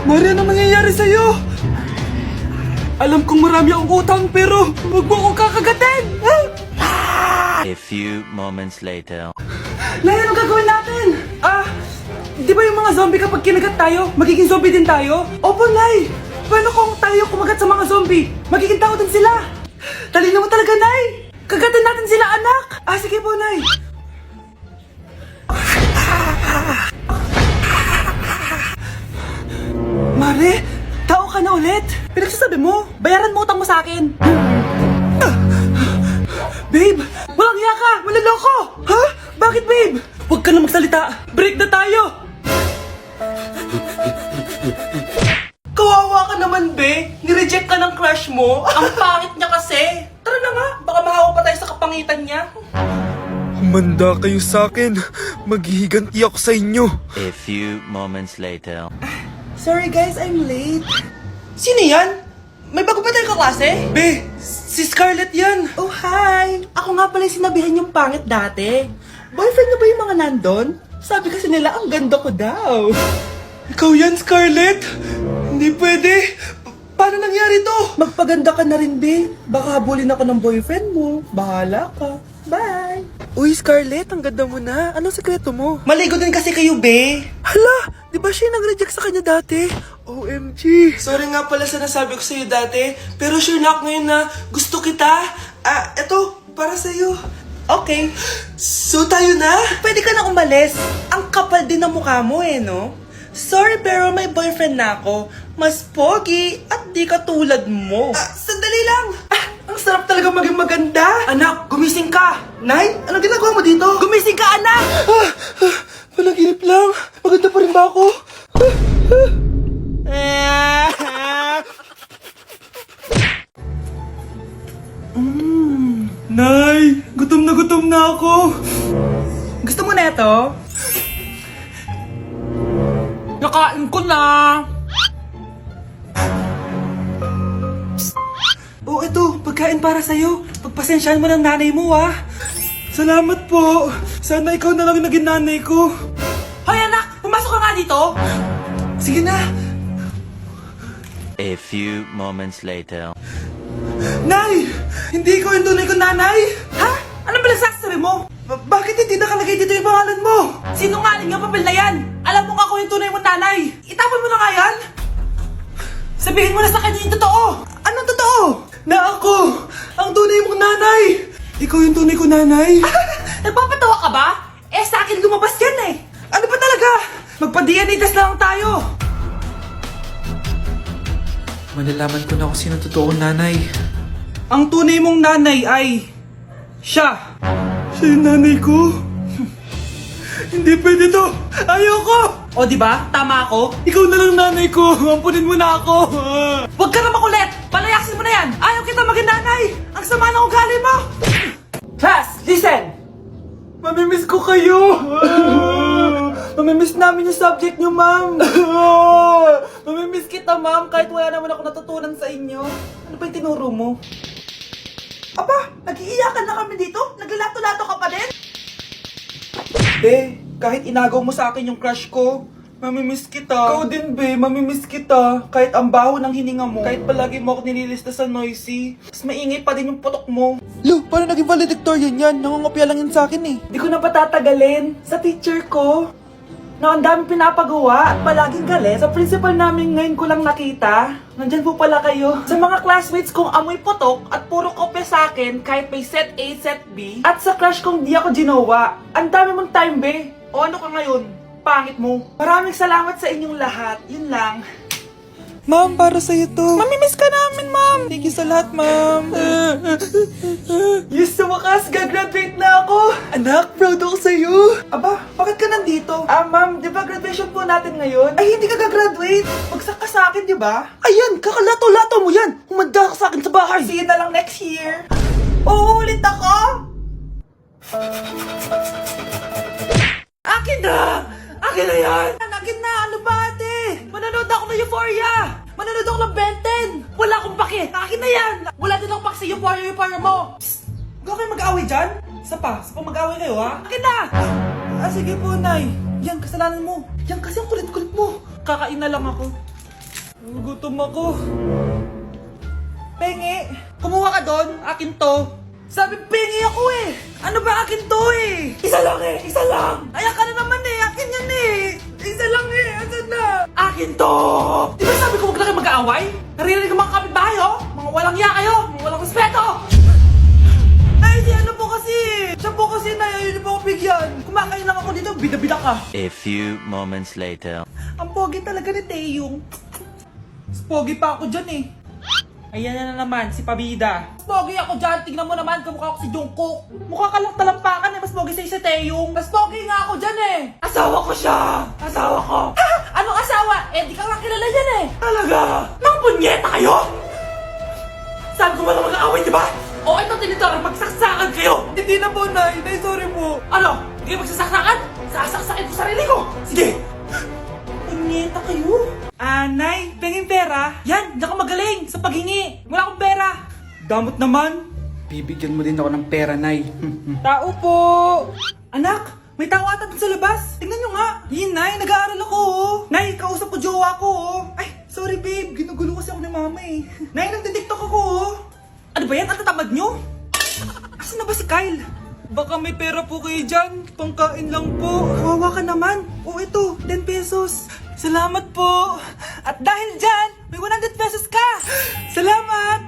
Mari, ano nangyayari sa'yo? Alam kong marami akong utang pero huwag mo akong kakagatin! A few moments later. Nay, ano gagawin natin? Di ba yung mga zombie kapag kinagat tayo, magiging zombie din tayo? Opo, Nay! Paano kung tayo kumagat sa mga zombie? Magiging tao din sila! Talino mo talaga, Nay! Kagatin natin sila, anak! Sige po, Nay! Mare, tao ka na ulit? Pinagsasabi mo, bayaran mo utang mo sa akin! Babe, walang hiya ka! Maloloko! Ha? Bakit, babe? Huwag ka na magsalita! Break na tayo! Kawawa ka naman, be! Nireject ka ng crush mo! Ang pangit niya kasi! Tara na nga! Baka mahawa pa tayo sa kapangitan niya! Humanda kayo sa akin. Maghihiganti ako sa inyo. A few moments later. Sorry guys, I'm late. Sino yan? May bago ba tayong kaklase? Be, si Scarlett yan. Oh, hi. Ako nga pala yung sinabihan yung pangit dati. Boyfriend na ba yung mga nandun? Sabi kasi nila, ang ganda ko daw. Ikaw yan, Scarlett? Hindi pwede. Paano nangyari to? Magpaganda ka na rin, be. Baka habulin ako ng boyfriend mo. Bahala ka. Bye. Uy, Scarlett, ang ganda mo na. Anong sekreto mo? Maligo din kasi kayo, be. Hala, di ba siya nag-reject sa kanya dati? OMG. Sorry nga pala sa nasabi ko sa'yo dati, pero sure na ako ngayon na gusto kita. Eto, para sa'yo. Okay. So tayo na? Pwede ka na umalis. Ang kapal din ng mukha mo no? Sorry pero may boyfriend na ako. Mas pogi at di katulad mo. Sandali lang. Ang sarap talaga maging maganda. Anak, gumising ka. Nay, anong ginagawa mo dito? Gumising ka, anak! Panaginip lang. Maganda pa rin ba ako? Nay, gutom na ako. Gusto mo na ito? Nakain ko na. Oh, ito, pagkain para sa'yo. Pagpasensyahan mo ng nanay mo, Salamat po. Sana ikaw na lang yung naging nanay ko. Hoy, anak! Pumasok ka nga dito! Sige na. A few moments later. Nay! Hindi ko yung tunay kong nanay! Ha? Ano ba nagsasabi mo? Bakit hindi nakalagay dito yung pangalan mo? Sinungaling yung papel na yan! Alam mo nga ako yung tunay mong nanay! Itapon mo na nga yan! Sabihin mo na sa kanya yung totoo! Anong totoo? Na ako! Ang tunay mong nanay! Ikaw yung tunay kong nanay? Nagpapatawa ka ba? Sa akin lumabas yan Ano ba talaga? Magpa-DNA test na lang tayo! Malalaman ko na kung sino totoong nanay. Ang tunay mong nanay ay... siya! Siya yung nanay ko? Hindi pwede to! Ayoko! O diba? Tama ako? Ikaw na lang nanay ko! Ampunin mo na ako! Huwag ka na makulit! Palayasin mo na yan! Ayaw kita maging nanay! Ang sama ng ugali mo! Class, listen! Mamimiss ko kayo! Mamimiss namin yung subject nyo, ma'am! Mamimiss kita, ma'am, kahit wala naman ako natutunan sa inyo. Ano ba yung tinuro mo? Aba, nag-iiyakan na kami dito? Naglalato-lato ka pa din? Be, kahit inagaw mo sa akin yung crush ko, mamimiss kita. Ikaw din, be, mamimiss kita. Kahit ang baho ng hininga mo, kahit palagi mo ako nililista sa noisy, mas maingay pa din yung putok mo. Lo, paano naging valedictorian yan? Nangungopia lang yun sa akin Di ko na patatagalin sa teacher ko na ang dami pinapagawa at palaging galit. Sa principal namin ngayon ko lang nakita. Nandyan po pala kayo. Sa mga classmates kong amoy putok at puro kopya sa akin kahit may set A, set B. At sa crush kong di ako ginawa. Ang dami mong time, be. O ano ka ngayon? Pangit mo. Maraming salamat sa inyong lahat. Yun lang. Ma'am, para sa'yo to. Mamimiss ka namin, ma'am. Thank you sa lahat, ma'am. Yes, sa wakas, gagraduate na ako. Anak, proud ako sa'yo. Aba, bakit ka nandito? Ma'am, di ba graduation po natin ngayon? Ay, hindi ka gagraduate. Bagsak ka sa akin, di ba? Ayan, kakalato-lato mo yan. Humanda ka sa akin sa bahay. See you na lang next year. Uulit ako. Akin na! Akin na yan! Akin na! Ano ba, ate? Manonood ako ng Euphoria! Manonood ako ng Ben 10! Wala akong pake! Akin na yan! Wala din akong pake sa Euphoria mo! Psst! Huwag kayo mag-away dyan? Isa pa mag-away kayo, ha? Akin na! Sige po, Nay. Yan, kasalanan mo. Yan kasi ang kulit-kulit mo. Kakain na lang ako. Gutom ako. Pengi, kumuha ka doon. Akin to. Sabi, pengi ako eh. Ano ba akin to eh? Isa lang eh, isa lang. Ayan ka na naman eh, akin yan eh. Isa lang eh, asan na? Akin to. Di ba sabi ko huwag na kayo mag-aaway? Narinig ang mga kapitbahay oh. Mga walang iya kayo, mga walang respeto. Ay, si ano po kasi. Siya po kasi na yun po ako bigyan. Kumakain lang ako dito, bida-bida ka. A few moments later. Ang pogi talaga ni Taeyong. Mas pogi pa ako dyan eh. Ayan na naman, si Pabida. Mas pogi ako dyan, tingnan mo naman, kamukha ako si Jungkook. Mukha ka lang talampakan eh, mas pogi sa'yo si Taeyong. Mas pogi nga ako dyan eh. Asawa ko siya. Asawa ko. Ha? Anong asawa? Eh, di ka lang kilala yan eh. Talaga? Mga punyeta kayo? Saan ko ba na mag-aaway, di ba? O ito, tinitor, magsaksakan kayo. Hindi na po, Nay. Nay, sorry po. Ano? Hindi magsasaksakan? Sasaksakin ko sarili ko. Sige. Punyeta kayo? Nay, pengin pera? Yan, di ka magaling sa paghingi. Wala akong pera. Damot naman. Bibigyan mo din ako ng pera, Nay. Tao po. Anak, may tao ata dun sa labas. Tingnan nyo nga. Yun, Nay, nag-aaral ako, oh. Nay, kausap ko jowa ko, oh. Ay, sorry, babe. Ginugulo kasi ako ni mama, eh. Nay, nagtitiktok ako, oh. Ano ba yan? Ang tatamad nyo? Asan na ba si Kyle? Baka may pera po kayo dyan. Pangkain lang po. Kawawa ka naman. O ito, 10 pesos. Salamat po. At dahil dyan, may 100 pesos ka. Salamat.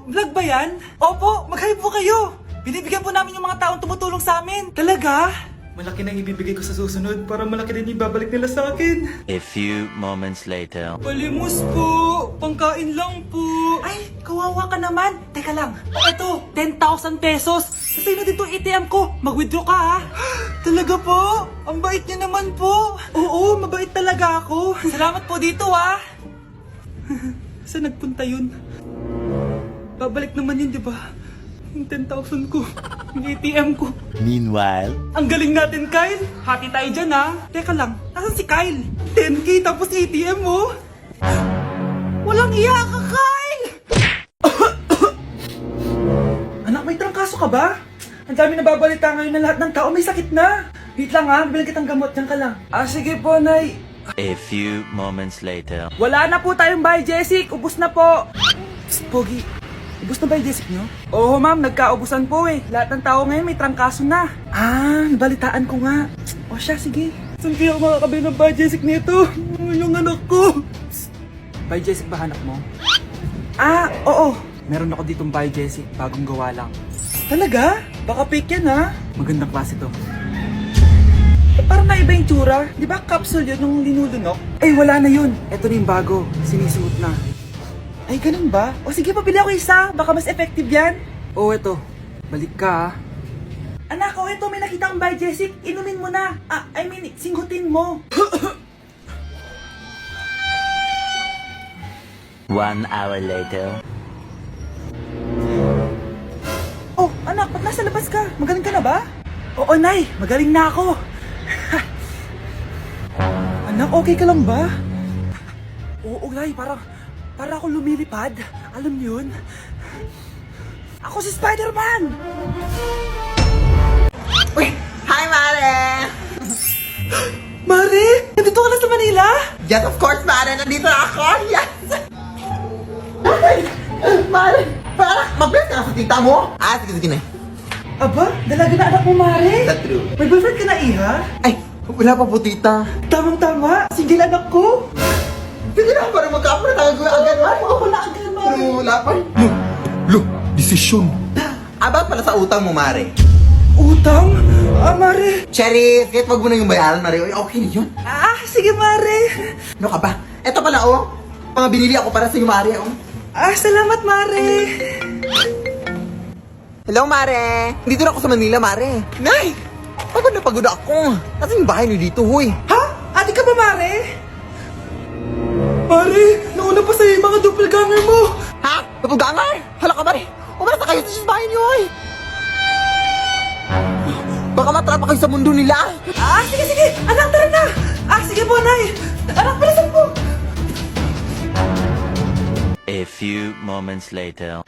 Vlog ba yan? Opo, mag-hi po kayo. Binibigyan po namin yung mga taong tumutulong sa amin. Talaga? Malaki nang ibibigay ko sa susunod para malaki din ibabalik nila sa akin. A few moments later. Palimos po. Pangkain lang po. Ay, kawawa ka naman. Teka lang. O eto, 10,000 pesos. Kasi na dito ATM ko. Mag-withdraw ka ha. Talaga po? Ang bait niya naman po. Oo, mabait talaga ako. Salamat po dito ha. Saan nagpunta yun? Babalik naman yun, di ba? Yung 10,000 ko. Yung ATM ko. Meanwhile. Ang galing natin, Kyle. Hati tayo dyan, ha? Teka lang, nasan si Kyle? 10K tapos ATM mo? Walang iya ka, Kyle! Anak, may trangkaso ka ba? Ang dami nababalita ngayon na lahat ng tao may sakit na. Wait lang ha, bilang kitang gamot, dyan ka lang. Sige po, Nay. A few moments later. Wala na po tayong buy, Jessic. Ubus na po. Psst, Pogi. Ubus na ba yung Jessic nyo? Oo, ma'am. Nagkaubusan po eh. Lahat ng tao ngayon may trangkaso na. Nabalitaan ko nga. O siya, sige. Saan kaya ako makakabili ng buy Jessic nito? Yung anak ko. Buy Jessic ba hanap mo? Oo. Meron ako ditong buy Jessic. Bagong gawa lang. Talaga? Baka fake yan ha? Magandang klase to. Parang naiba yung tsura. Di ba capsule yun nung linulunok? Eh, wala na yun. Ito na yung bago. Sinisuot na. Ay, ganun ba? O sige, pabili ako isa. Baka mas effective yan. Oo, eto. Balik ka, ha? Anak, ito. May nakita kang buy, Jessic. Inumin mo na. Singhutin mo. 1 hour later. Oh, anak, ba't nasa labas ka? Magaling ka na ba? Oo, Nay. Magaling na ako. Anak, okay ka lang ba? Oo, Nay. Para ako lumilipad. Alam niyo yun? Ako si Spider-Man! Uy! Hi, Mare! Mare! Nandito ka na sa Manila? Yes, of course, Mare! Nandito na ako! Yes! Ay! Mare! Para! Mag-bless ka na sa tita mo! Sige na. Aba, dalaga na anak mo, Mare. That's true. May boyfriend ka na, Iha? Ay! Wala pa po, tita. Tamang-tama. Single anak ko. Sige na, para magka-apra tayo agad, Mare. Ako na agad, Mare. Pero wala pa. Desisyon. About pala sa utang mo, Mare. Utang? Mare. Cherry, kahit wag mo na yung bayaran, Mare. Uy, okay na yun. Sige, Mare. Ano ka ba? Eto pala, oh. Mga binili ako para sa iyo, Mare, oh. Salamat, Mare. Hello, Mare. Dito na ako sa Manila, Mare. Nay! Pagod na pagod ako. Kasi yung bahay niyo dito, huy. Ha? Ate ka ba, Mare? Mare, nauna pa sa'yo yung mga doppelganger mo. Ha? Napugangar? Hala ka, Mare. Umalas na kayo sa bahay niyo, huy. Baka matrapa kayo sa mundo nila. Sige. Anak, tara na. Sige po, Nay. Anak, bilisan po. A few moments later.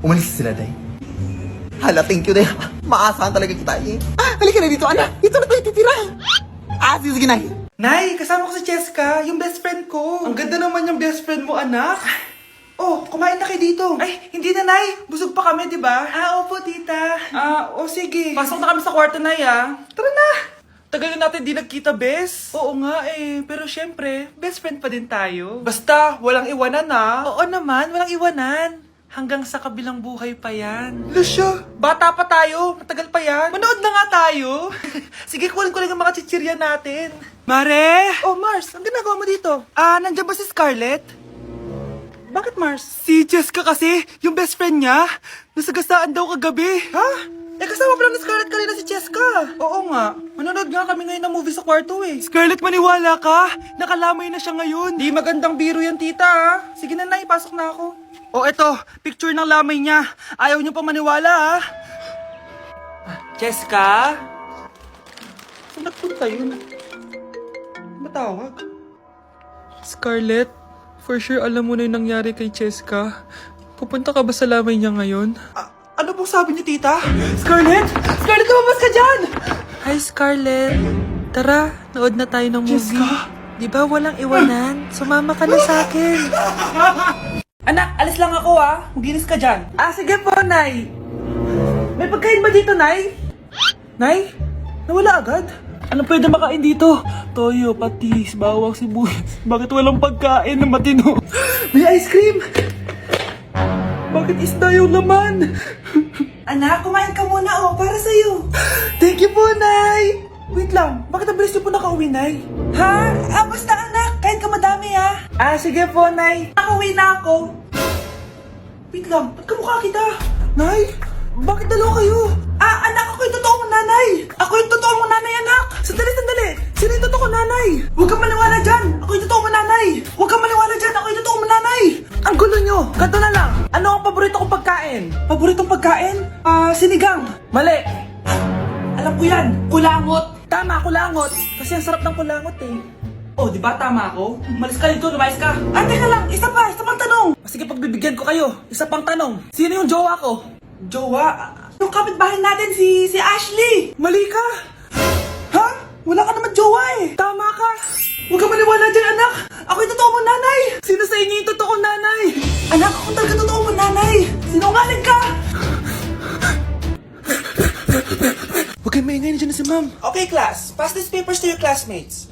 Umalis sila, Day. Hala, thank you, Day. Maasahan talaga kita, eh. Halika na dito, anak. Dito na tayo titira. Sige, Nay. Nay, kasama ko si Cheska, yung best friend ko. Ang ganda naman yung best friend mo, anak. Oh, kumain na kayo dito. Ay, hindi na, Nay. Busog pa kami, di ba? Opo, tita. Sige. Pasok na kami sa kwarto, Nay, Tara na. Tagal na natin di nagkita, bes. Oo nga pero syempre, best friend pa din tayo. Basta, walang iwanan Oo naman, walang iwanan. Hanggang sa kabilang buhay pa yan. Lusya, bata pa tayo. Matagal pa yan. Manood na nga tayo. Sige, kunin ko lang ang mga chichirya natin. Mare! Oh, Mars, ang ginagawa mo dito? Nandiyan ba si Scarlett? Bakit, Mars? Si Jessica kasi, yung best friend niya, nasagasaan daw kagabi. Ha? Kasama pa lang ni Scarlett kanina si Jessica. Oo nga. Manonood nga kami ngayon ng movie sa kwarto Scarlett, maniwala ka. Nakalamay na siya ngayon. Di magandang biro yan, tita, Sige na, Nay, pasok na ako. Oh, eto, picture ng lamay niya. Ayaw niyo pa maniwala, Jessica? Saan nagpunta yun? Matawag? Scarlett, for sure alam mo na yung nangyari kay Jessica. Pupunta ka ba sa lamay niya ngayon? Ano pong sabi niyo, tita? Scarlett! Scarlett, lumabas ka dyan! Hi, Scarlett. Tara, nood na tayo ng movie. Jessica? Di ba walang iwanan? Sumama ka na sa akin. Anak, alis lang ako Maginis ka dyan. Sige po, Nay. May pagkain ba dito, Nay? Nay? Nawala agad? Ano pwede makain dito? Toyo, patis, bawang, sibuyas. Bakit walang pagkain na matino? May ice cream! Bakit isda yung laman? Anak, kumain ka muna para sa'yo. Thank you po, Nay! Wait lang, bakit ang bilis niyo po nakauwi, Nay? Ha? Basta anak, kain ka madami sige po, Nay. Nakauwi na ako. Wait lang, ba't kamukha kita? Nay, bakit dalawa kayo? Anak, ako yung totoo mong nanay. Ako yung totoo mong nanay, anak. Sandali. Sino yung totoo kong nanay? Huwag kang maniwala dyan. Ako yung totoo mong nanay. Huwag kang maniwala dyan. Ako yung totoo mong nanay. Ang gulo nyo. Ganto na lang. Ano ang paborito kong pagkain? Paboritong pagkain? Sinigang. Mali. Alam ko yan. Kulangot. Tama, kulangot. Kasi ang sarap ng kulangot Oh, di ba tama ako? Malis ka dito, lumayas ka. Teka lang, isa pang tanong. Sige, pagbibigyan ko kayo. Isa pang tanong. Sino yung jowa ko? Jowa? Yung kapitbahay natin, si Ashley. Mali ka. Ha? Wala ka naman jowa Tama ka. Huwag ka maniwala dyan, anak. Ako yung totoo mong nanay. Sino sa inyo yung totoo nanay? Anak, ako talaga totoo mong nanay. Sinungaling ka. Huwag kayo maingay na dyan na si ma'am. Okay, class. Pass these papers to your classmates.